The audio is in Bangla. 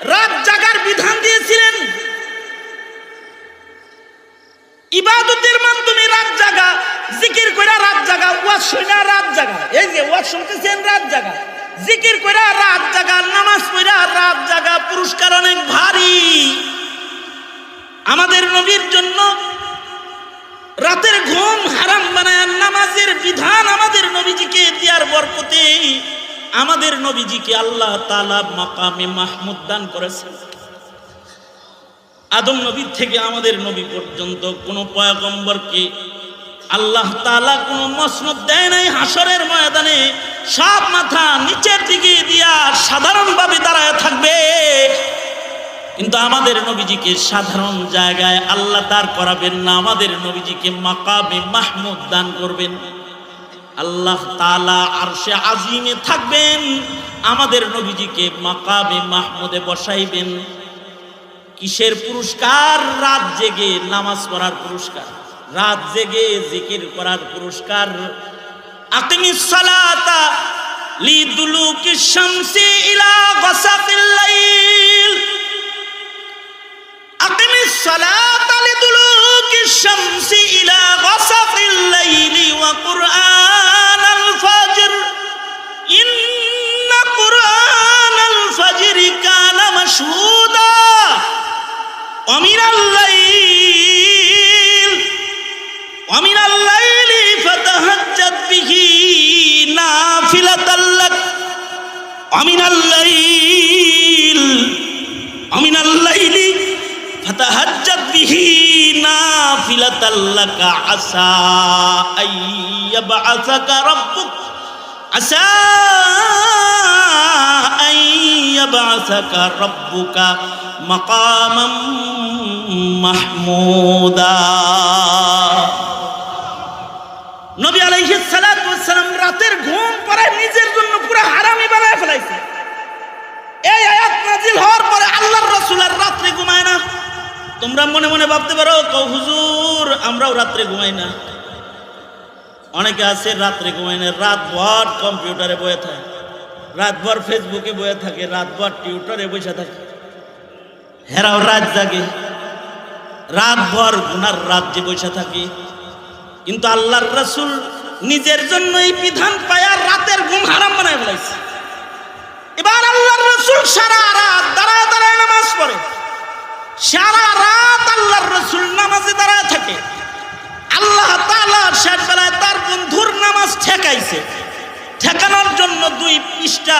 রাত জাগার বিধান দিয়েছিলেন। ইবাদতের মাধ্যমে রাত জাগা, জিকির কইরা রাত জাগা, ওয়াজ শুনা রাত জাগা। এই যে ওয়াজ শুনতেছেন রাত জাগা, জিকির কইরা রাত জাগা, নামাজ পড়া রাত জাগা, পুরস্কার অনেক ভারী। আমাদের নবীর জন্য রাতের ঘুম হারাম বানায় নামাজের বিধান আমাদের নবীজিকে দেওয়ার বরকতে আমাদের নবীজিকে আল্লাহ তাআলা মাকামে মাহমুদ দান করেছেন। আদম নবী থেকে আমাদের নবী পর্যন্ত কোন পয়গম্বরকে আল্লাহ তাআলা কোন মসনদ দেয় নাই। হাসরের ময়দানে সব মাথা নিচের দিকে দিয়া সাধারণভাবে দাঁড়ায় থাকবে, কিন্তু আমাদের নবীজিকে সাধারণ জায়গায় আল্লাহ দাঁড় করাবেন না, আমাদের নবীজিকে মাকামে মাহমুদ দান করবেন। আল্লাহ তাআলা আরশে আজিমে থাকবেন, আমাদের নবীজিকে মাকামে মাহমুদে বসাইবেন। কিসের পুরস্কার? রাত জেগে নামাজ পড়ার পুরস্কার, রাত জেগে জিকির করার পুরস্কার। আকিমিস সালাতা লিদুলুকিশ শামসি ইলা গাসাকিল লাইল, আকিমিস সালাতা লিদুলুকিশ শামসি ইলা গাসাকিল লাইলি ওয়া কুরআনাল ফাজর ইন্না কুরআনাল ফাজরি কানা মাশহুদা ওয়ামিনাল লাইলি ফাতাহাজ্জাদ বিহি নাফিলাতাল লাক ওয়ামিনাল লাইলি ফাতাহাজ্জাদ বিহি নাফিলাতাল লাক আসা আইয়াবআসাকা রাব্বুক আসা আইয়াবআসাকা রাব্বুকা মাকামাম মাহমুদা। নবী আলাইহিস সালাতু ওয়াস সালাম রাতের ঘুম পরে নিজের জন্য পুরো হারামি বানায় ফেলাইছে। এই আয়াত নাজিল হওয়ার পরে আল্লাহর রাসূল আর রাতে ঘুমায় না। তোমরা মনে মনে ভাবতে পারো হুজুর আমরাও রাতে ঘুমাই না। অনেকে আছে রাতে ঘুমায় না, রাতভর কম্পিউটারে বসে থাকে, রাতভর ফেসবুকে বসে থাকে, রাতভর টিউটরে বসে থাকে। হেরাও রাত জাগে, রাতভর গুনার রাজ্যে বসে থাকে। কিন্তু আল্লাহর রাসূল নিজের জন্য এই বিধান পায়া রাতের ঘুম হারাম বানায় ফেলাইছে। এবার আল্লাহর রাসূল সারা রাত দাঁড়ায় দাঁড়ায় নামাজ পড়ে, সারা রাত আল্লাহর রাসূল নামাজে দাঁড়ায় থাকে। আল্লাহ তাআলা শেষ বেলায় তার বন্ধুর নামাজ ঠেকাইছে, ঠেকানোর জন্য 2 পৃষ্ঠা